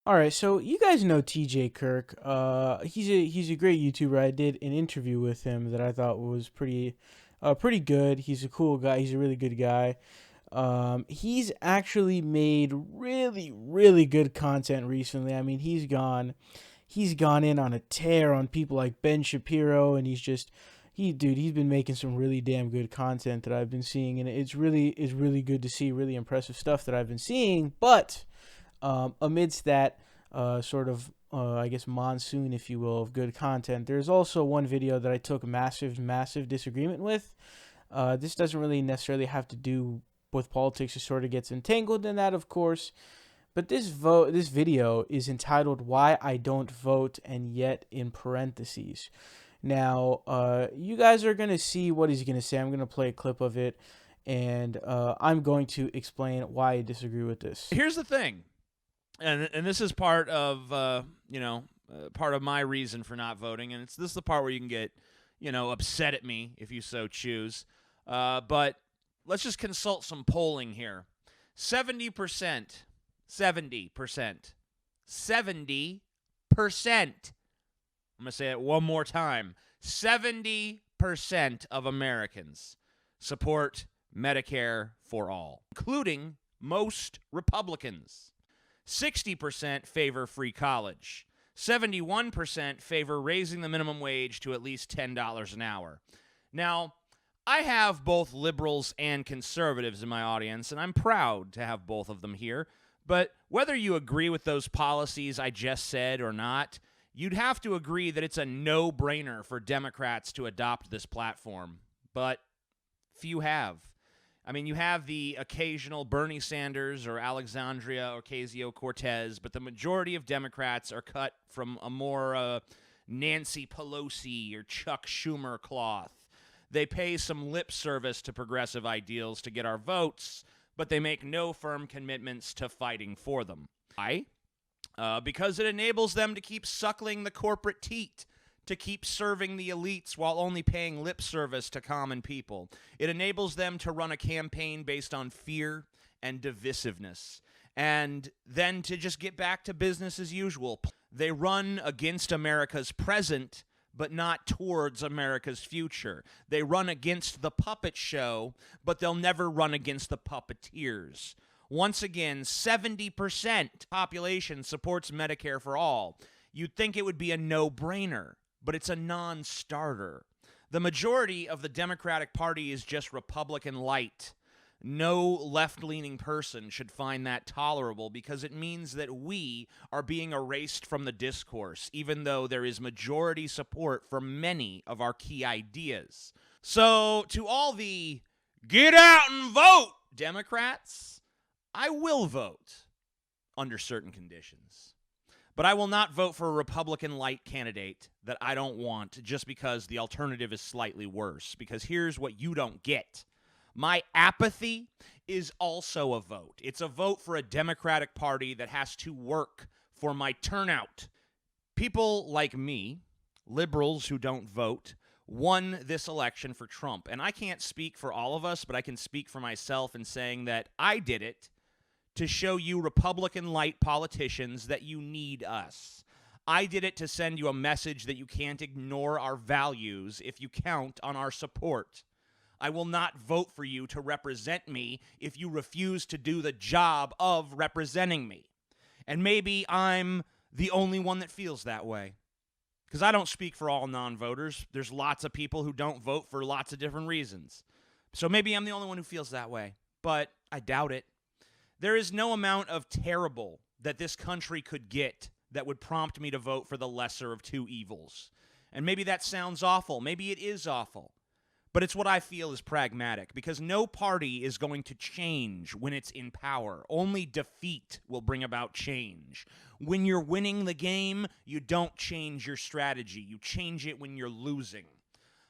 All right, so you guys know TJ Kirk. He's a great YouTuber. I did an interview with him that I thought was pretty good. He's a cool guy. He's a really good guy. He's actually made really good content recently. I mean, he's gone in on a tear on people like Ben Shapiro, and he's been making some really damn good content that I've been seeing, and it's really good to see really impressive stuff that I've been seeing, but. Amidst that I guess, monsoon, if you will, of good content, there's also one video that I took massive disagreement with. This doesn't really necessarily have to do with politics. It sort of gets entangled in that, of course. But this video is entitled "Why I Don't Vote," and yet in parentheses. Now, you guys are gonna see what he's gonna say. I'm gonna play a clip of it, and I'm going to explain why I disagree with this. Here's the thing. And this is part of part of my reason for not voting, and this is the part where you can get upset at me if you so choose. But let's just consult some polling here. 70%, 70%, 70%. I'm gonna say it one more time. 70% of Americans support Medicare for all, including most Republicans. 60% favor free college. 71% favor raising the minimum wage to at least $10 an hour. Now, I have both liberals and conservatives in my audience, and I'm proud to have both of them here. But whether you agree with those policies I just said or not, you'd have to agree that it's a no-brainer for Democrats to adopt this platform. But few have. I mean, you have the occasional Bernie Sanders or Alexandria Ocasio-Cortez, but the majority of Democrats are cut from a more Nancy Pelosi or Chuck Schumer cloth. They pay some lip service to progressive ideals to get our votes, but they make no firm commitments to fighting for them. Why? Because it enables them to keep suckling the corporate teat, to keep serving the elites while only paying lip service to common people. It enables them to run a campaign based on fear and divisiveness, and then to just get back to business as usual. They run against America's present, but not towards America's future. They run against the puppet show, but they'll never run against the puppeteers. Once again, 70% population supports Medicare for all. You'd think it would be a no-brainer, but it's a non-starter. The majority of the Democratic Party is just Republican light. No left-leaning person should find that tolerable because it means that we are being erased from the discourse, even though there is majority support for many of our key ideas. So, to all the get out and vote Democrats, I will vote under certain conditions. But I will not vote for a Republican-light candidate that I don't want just because the alternative is slightly worse. Because here's what you don't get. My apathy is also a vote. It's a vote for a Democratic Party that has to work for my turnout. People like me, liberals who don't vote, won this election for Trump. And I can't speak for all of us, but I can speak for myself in saying that I did it to show you Republican-light politicians that you need us. I did it to send you a message that you can't ignore our values if you count on our support. I will not vote for you to represent me if you refuse to do the job of representing me. And maybe I'm the only one that feels that way. Because I don't speak for all non-voters. There's lots of people who don't vote for lots of different reasons. So maybe I'm the only one who feels that way. But I doubt it. There is no amount of terrible that this country could get that would prompt me to vote for the lesser of two evils. And maybe that sounds awful. Maybe it is awful. But it's what I feel is pragmatic, because no party is going to change when it's in power. Only defeat will bring about change. When you're winning the game, you don't change your strategy. You change it when you're losing.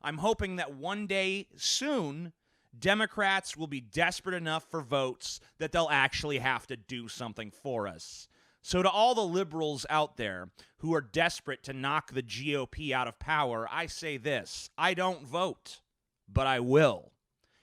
I'm hoping that one day soon, Democrats will be desperate enough for votes that they'll actually have to do something for us. So to all the liberals out there who are desperate to knock the GOP out of power, I say this: I don't vote, but I will.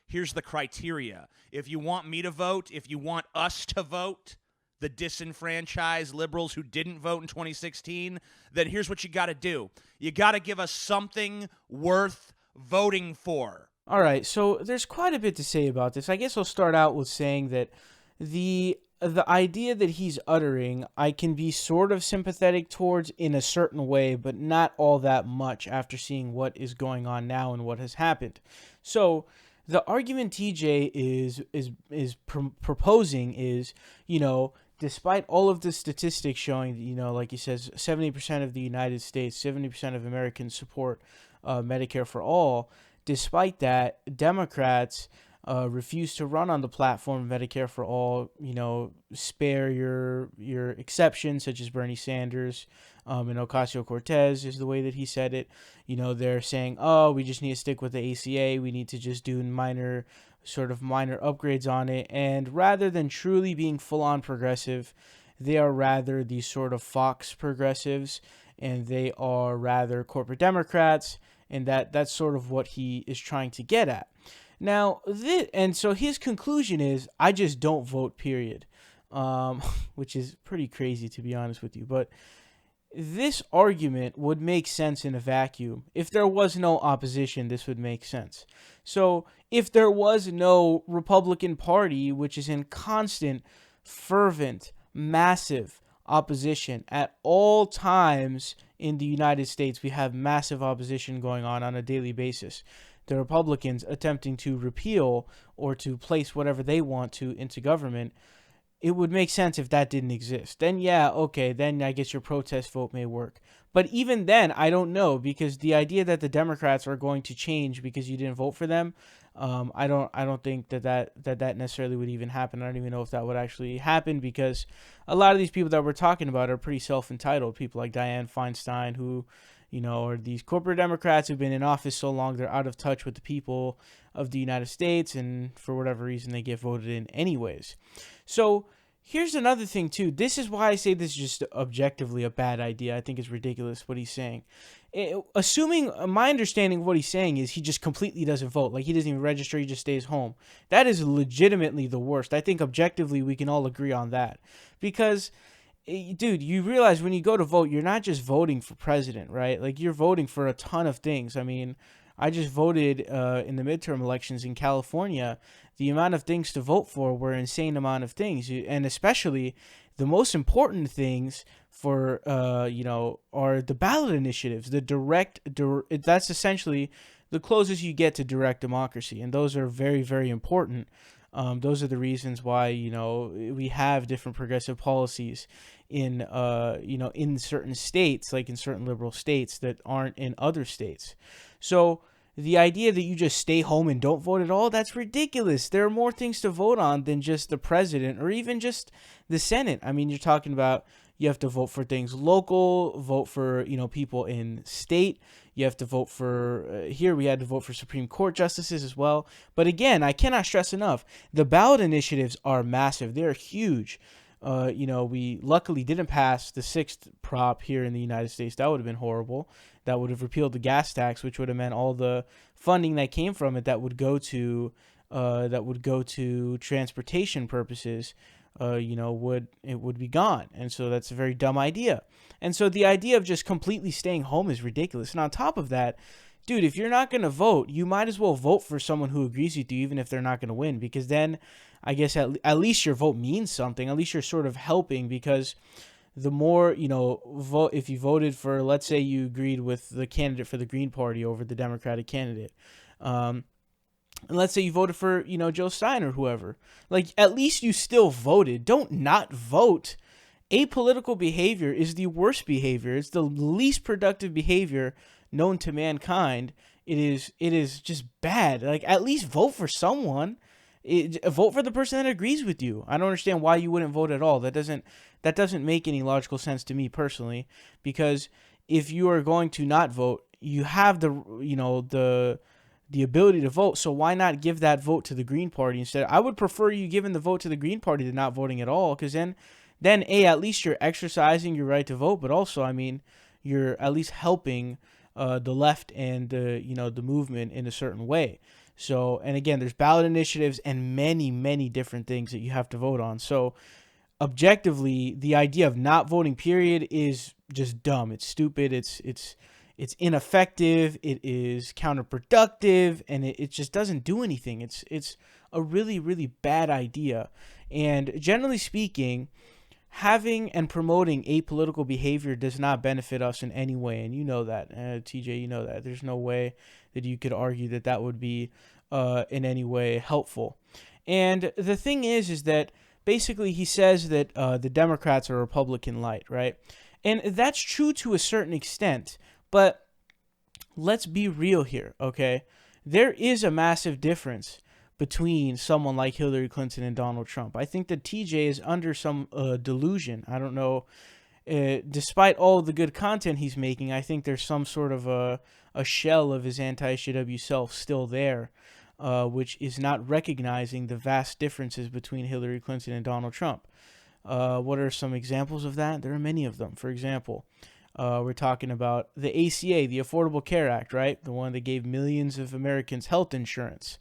Here's the criteria. If you want me to vote, if you want us to vote, the disenfranchised liberals who didn't vote in 2016, then here's what you got to do. You got to give us something worth voting for. All right, so there's quite a bit to say about this. I guess I'll start out with saying that the idea that he's uttering, I can be sort of sympathetic towards in a certain way, but not all that much after seeing what is going on now and what has happened. So the argument TJ is proposing is, despite all of the statistics showing that, like he says, 70% of the United States, 70% of Americans support Medicare for all. Despite that, Democrats refuse to run on the platform of Medicare for all. Spare your exceptions, such as Bernie Sanders and Ocasio-Cortez is the way that he said it. They're saying, oh, we just need to stick with the ACA. We need to just do minor upgrades on it. And rather than truly being full-on progressive, they are rather these sort of Fox progressives, and they are rather corporate Democrats. And that's sort of what he is trying to get at. Now, and so his conclusion is, I just don't vote, period. Which is pretty crazy, to be honest with you. But this argument would make sense in a vacuum. If there was no opposition, this would make sense. So if there was no Republican Party, which is in constant, fervent, massive opposition at all times in the United States, we have massive opposition going on a daily basis. The Republicans attempting to repeal or to place whatever they want to into government. It would make sense if that didn't exist. Then yeah, okay, then I guess your protest vote may work. But even then, I don't know, because the idea that the Democrats are going to change because you didn't vote for them, I don't think that necessarily would even happen. I don't even know if that would actually happen, because a lot of these people that we're talking about are pretty self-entitled. People like Dianne Feinstein, who, are these corporate Democrats who've been in office so long they're out of touch with the people of the United States, and for whatever reason they get voted in anyways. So here's another thing too. This is why I say this is just objectively a bad idea. I think it's ridiculous what he's saying. Assuming my understanding of what he's saying is he just completely doesn't vote. Like, he doesn't even register. He just stays home. That is legitimately the worst. I think objectively we can all agree on that. Because, dude, you realize when you go to vote, you're not just voting for president, right? Like, you're voting for a ton of things. I mean, I just voted in the midterm elections in California. The amount of things to vote for were an insane amount of things. And especially the most important things for, are the ballot initiatives, that's essentially the closest you get to direct democracy. And those are very, very important. Those are the reasons why, we have different progressive policies in certain states, like in certain liberal states that aren't in other states. So the idea that you just stay home and don't vote at all, that's ridiculous. There are more things to vote on than just the president or even just the Senate. I mean, you're talking about, you have to vote for things local, vote for, people in state. You have to vote for, here we had to vote for Supreme Court justices as well. But again, I cannot stress enough, the ballot initiatives are massive. They're huge. We luckily didn't pass the 6th prop here in the United States. That would have been horrible. That would have repealed the gas tax, which would have meant all the funding that came from it that would go to transportation purposes, would be gone. And so that's a very dumb idea. And so the idea of just completely staying home is ridiculous. And on top of that, dude, if you're not going to vote, you might as well vote for someone who agrees with you, even if they're not going to win, because then I guess at least your vote means something. At least you're sort of helping, because the more, vote, if you voted for, let's say you agreed with the candidate for the Green Party over the Democratic candidate, and let's say you voted for, Joe Stein or whoever, like, at least you still voted. Don't not vote. Apolitical behavior is the worst behavior. It's the least productive behavior known to mankind. It is just bad. Like, at least vote for someone. Vote for the person that agrees with you. I don't understand why you wouldn't vote at all. That doesn't make any logical sense to me personally, because if you are going to not vote, you have the ability to vote. So why not give that vote to the Green Party instead? I would prefer you giving the vote to the Green Party than not voting at all, because then at least you're exercising your right to vote, but also, I mean, you're at least helping the left and the movement in a certain way. So, and again, there's ballot initiatives and many, many different things that you have to vote on. So objectively, the idea of not voting, period, is just dumb. It's stupid. It's ineffective. It is counterproductive, and it just doesn't do anything. It's a really, really bad idea. And generally speaking, having and promoting apolitical behavior does not benefit us in any way, and you know that, TJ. You know that. There's no way that you could argue that that would be in any way helpful. And the thing is that basically he says that the Democrats are Republican light, right? And that's true to a certain extent, but let's be real here, okay? There is a massive difference between someone like Hillary Clinton and Donald Trump. I think that TJ is under some delusion. I don't know. Despite all the good content he's making, I think there's some sort of a shell of his anti-SJW self still there, which is not recognizing the vast differences between Hillary Clinton and Donald Trump. What are some examples of that? There are many of them. For example, we're talking about the ACA, the Affordable Care Act, right? The one that gave millions of Americans health insurance.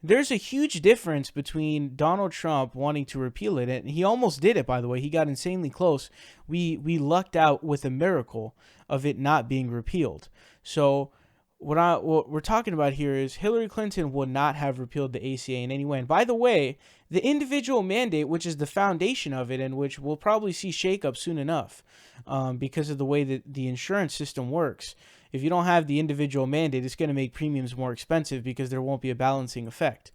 There's a huge difference between Donald Trump wanting to repeal it, and he almost did it, by the way. He got insanely close. We lucked out with a miracle of it not being repealed. So what we're talking about here is Hillary Clinton would not have repealed the ACA in any way. And by the way, the individual mandate, which is the foundation of it, and which we'll probably see shakeup soon enough, because of the way that the insurance system works. If you don't have the individual mandate, it's going to make premiums more expensive because there won't be a balancing effect.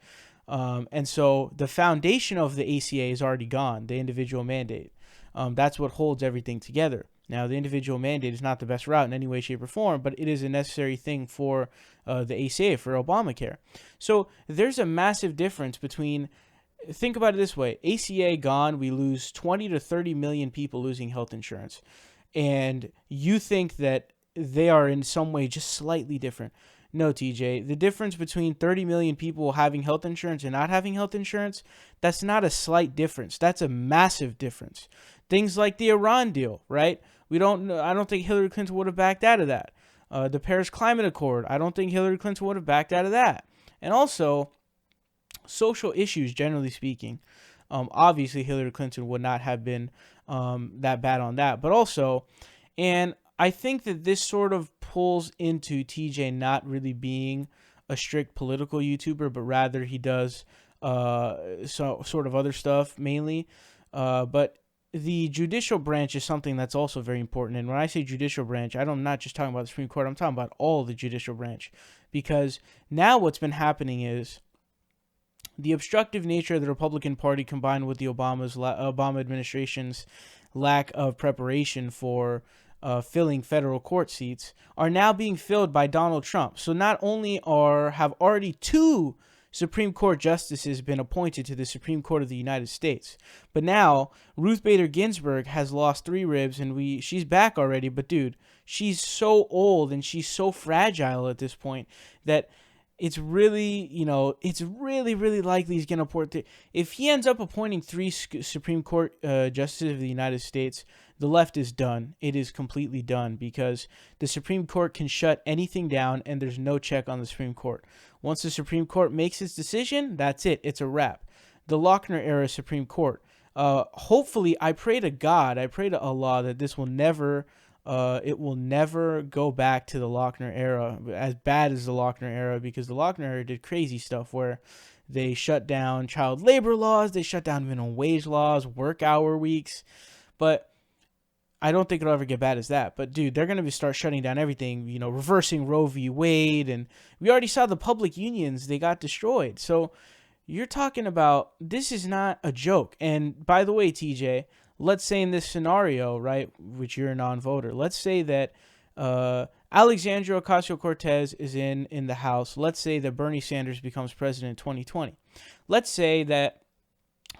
And so the foundation of the ACA is already gone, the individual mandate. That's what holds everything together. Now, the individual mandate is not the best route in any way, shape, or form, but it is a necessary thing for the ACA, for Obamacare. So there's a massive difference between, think about it this way, ACA gone, we lose 20 to 30 million people losing health insurance. And you think that they are in some way just slightly different. No, TJ, the difference between 30 million people having health insurance and not having health insurance, that's not a slight difference. That's a massive difference. Things like the Iran deal, right? I don't think Hillary Clinton would have backed out of that. The Paris Climate Accord, I don't think Hillary Clinton would have backed out of that. And also, social issues, generally speaking, obviously Hillary Clinton would not have been that bad on that. But also, and I think that this sort of pulls into TJ not really being a strict political YouTuber, but rather he does sort of other stuff mainly. But the judicial branch is something that's also very important. And when I say judicial branch, I'm not just talking about the Supreme Court. I'm talking about all the judicial branch. Because now what's been happening is the obstructive nature of the Republican Party combined with the Obama administration's lack of preparation for filling federal court seats are now being filled by Donald Trump. So not only have already 2 Supreme Court justices been appointed to the Supreme Court of the United States, but now Ruth Bader Ginsburg has lost 3 ribs and she's back already. But dude, she's so old and she's so fragile at this point that it's really, it's really, really likely he's going to appoint. If he ends up appointing 3 Supreme Court justices of the United States, the left is done. It is completely done because the Supreme Court can shut anything down and there's no check on the Supreme Court. Once the Supreme Court makes its decision, that's it. It's a wrap. The Lochner era Supreme Court. Hopefully, I pray to God, I pray to Allah that this will never it will never go back to the Lochner era, as bad as the Lochner era, because the Lochner era did crazy stuff where they shut down child labor laws, they shut down minimum wage laws, work hour weeks, but I don't think it'll ever get bad as that. But dude, they're going to start shutting down everything, reversing Roe v. Wade, and we already saw the public unions, they got destroyed. So you're talking about, this is not a joke. And by the way, TJ, let's say in this scenario, right, which you're a non-voter, let's say that Alexandria Ocasio-Cortez is in the House. Let's say that Bernie Sanders becomes president in 2020. Let's say that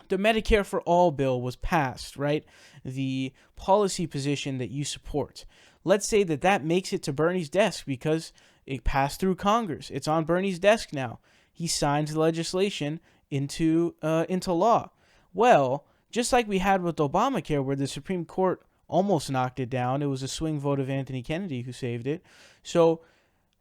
the Medicare for All bill was passed, right? The policy position that you support. Let's say that makes it to Bernie's desk because it passed through Congress. It's on Bernie's desk now. He signs the legislation into law. Well, just like we had with Obamacare, where the Supreme Court almost knocked it down, it was a swing vote of Anthony Kennedy who saved it. So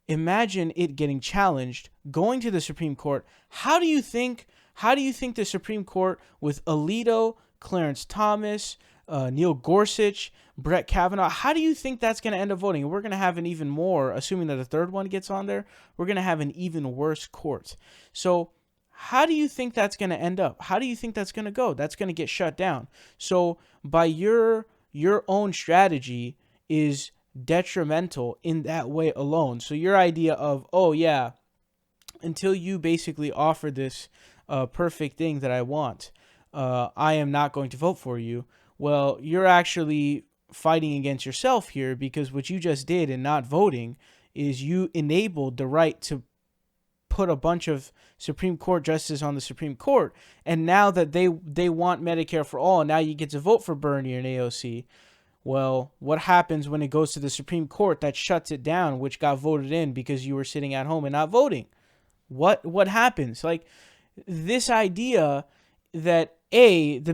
imagine it getting challenged, going to the Supreme Court. How do you think the Supreme Court with Alito, Clarence Thomas, Neil Gorsuch, Brett Kavanaugh. How do you think that's going to end up voting? And we're going to have an even more, assuming that a third one gets on there, we're going to have an even worse court. So how do you think that's going to end up? How do you think that's going to go? That's going to get shut down. So by your own strategy is detrimental in that way alone. So your idea of, oh yeah, until you basically offer this perfect thing that I want, I am not going to vote for you. Well, you're actually fighting against yourself here, because what you just did in not voting is you enabled the right to put a bunch of Supreme Court justices on the Supreme Court. And now that they want Medicare for all, now you get to vote for Bernie and AOC. Well, what happens when it goes to the Supreme Court that shuts it down, which got voted in because you were sitting at home and not voting? What happens? Like, this idea that the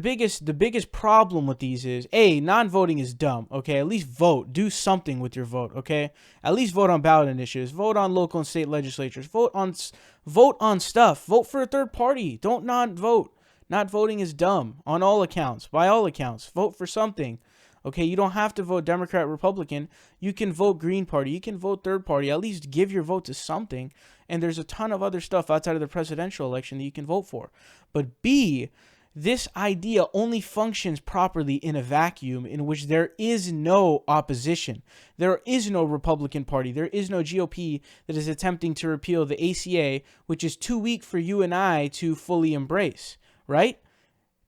biggest problem with these is non-voting is dumb. Okay, at least vote. Do something with your vote. Okay, at least vote on ballot initiatives. Vote on local and state legislatures. Vote on stuff. Vote for a third party. Don't not vote. Not voting is dumb on all accounts. By all accounts, vote for something. Okay, you don't have to vote Democrat, Republican. You can vote Green Party. You can vote third party. At least give your vote to something. And there's a ton of other stuff outside of the presidential election that you can vote for. But B, this idea only functions properly in a vacuum in which there is no opposition. There is no Republican Party. There is no GOP that is attempting to repeal the ACA, which is too weak for you and I to fully embrace, right?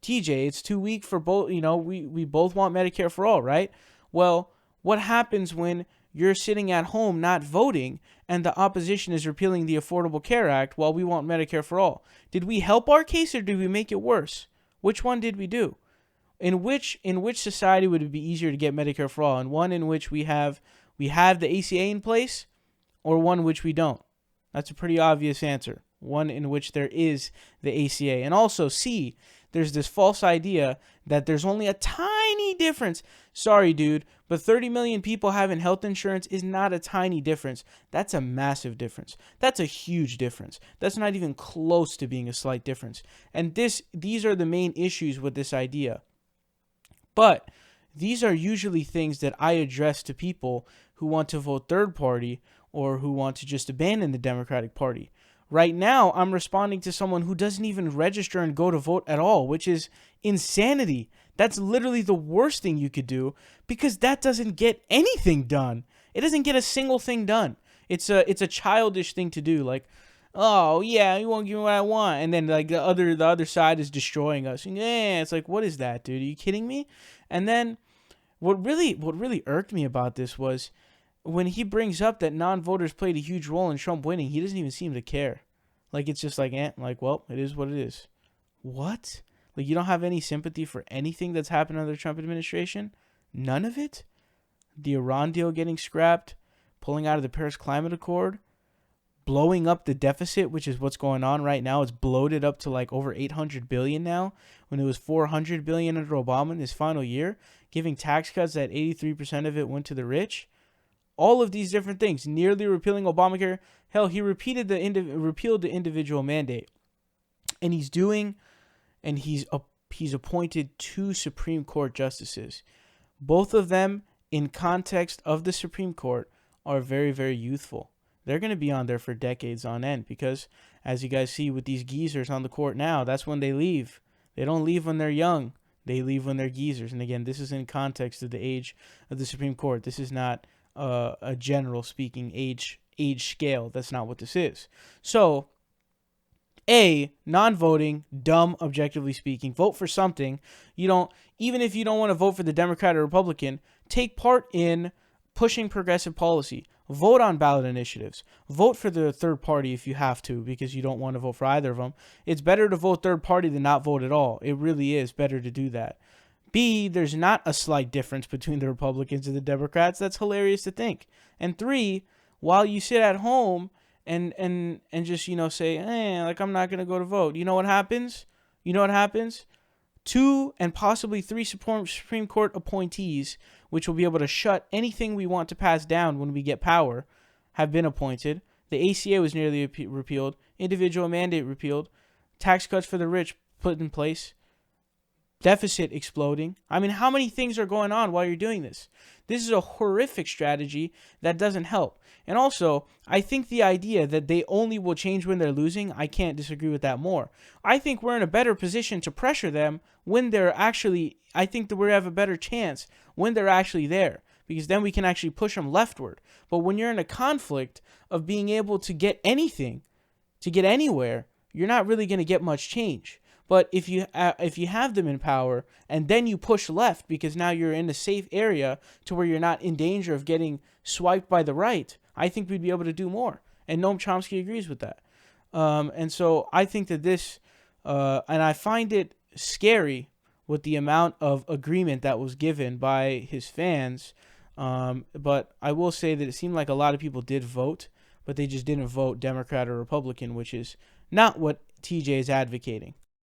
TJ, it's too weak for both. We both want Medicare for all, right? Well, what happens when you're sitting at home not voting and the opposition is repealing the Affordable Care Act while we want Medicare for all? Did we help our case or did we make it worse? Which one did we do? In which society would it be easier to get Medicare for all? And one in which we have the ACA in place, or one in which we don't? That's a pretty obvious answer. One in which there is the ACA. And also, C, there's this false idea that there's only a tiny difference. Sorry, dude, but 30 million people having health insurance is not a tiny difference. That's a massive difference. That's a huge difference. That's not even close to being a slight difference. And these are the main issues with this idea. But these are usually things that I address to people who want to vote third party or who want to just abandon the Democratic Party. Right now, I'm responding to someone who doesn't even register and go to vote at all, which is insanity. That's literally the worst thing you could do, because that doesn't get anything done. It doesn't get a single thing done. It's a childish thing to do. Like, oh yeah, you won't give me what I want, and then like the other side is destroying us. And, yeah, it's like, what is that, dude? Are you kidding me? And then what really irked me about this was, when he brings up that non-voters played a huge role in Trump winning, he doesn't even seem to care. Like, it's just like, well, it is what it is. What? Like, you don't have any sympathy for anything that's happened under the Trump administration? None of it? The Iran deal getting scrapped, pulling out of the Paris Climate Accord, blowing up the deficit, which is what's going on right now. It's bloated up to like over $800 billion now, when it was $400 billion under Obama in his final year, giving tax cuts that 83% of it went to the rich. All of these different things, nearly repealing Obamacare. Hell, he repealed the individual mandate, and he's appointed 2 Supreme Court justices. Both of them, in context of the Supreme Court, are very, very youthful. They're going to be on there for decades on end, because as you guys see with these geezers on the court now, that's when they leave. They don't leave when they're young. They leave when they're geezers. And again, this is in context of the age of the Supreme Court. This is not a general speaking age scale. That's not what this is. So, A, non-voting, dumb, objectively speaking. Vote for something. Even if you don't want to vote for the Democrat or Republican, take part in pushing progressive policy. Vote on ballot initiatives. Vote for the third party if you have to, because you don't want to vote for either of them. It's better to vote third party than not vote at all. It really is better to do that. B, there's not a slight difference between the Republicans and the Democrats. That's hilarious to think. And 3, while you sit at home and just, say, like, I'm not going to go to vote, you know what happens? 2 and possibly 3 Supreme Court appointees, which will be able to shut anything we want to pass down when we get power, have been appointed. The ACA was nearly repealed. Individual mandate repealed. Tax cuts for the rich put in place. deficit exploding. I mean, how many things are going on while you're doing this? This is a horrific strategy that doesn't help. And also, I think the idea that they only will change when they're losing, I can't disagree with that more. I think we're in a better position to pressure them when they're actually, I think that we have a better chance when they're actually there, because then we can actually push them leftward. But when you're in a conflict of being able to get anything, to get anywhere, you're not really going to get much change. But if you have them in power and then you push left because now you're in a safe area to where you're not in danger of getting swiped by the right, I think we'd be able to do more. And Noam Chomsky agrees with that. And so I think that this, and I find it scary with the amount of agreement that was given by his fans. But I will say that it seemed like a lot of people did vote, but they just didn't vote Democrat or Republican, which is not what TJ is advocating.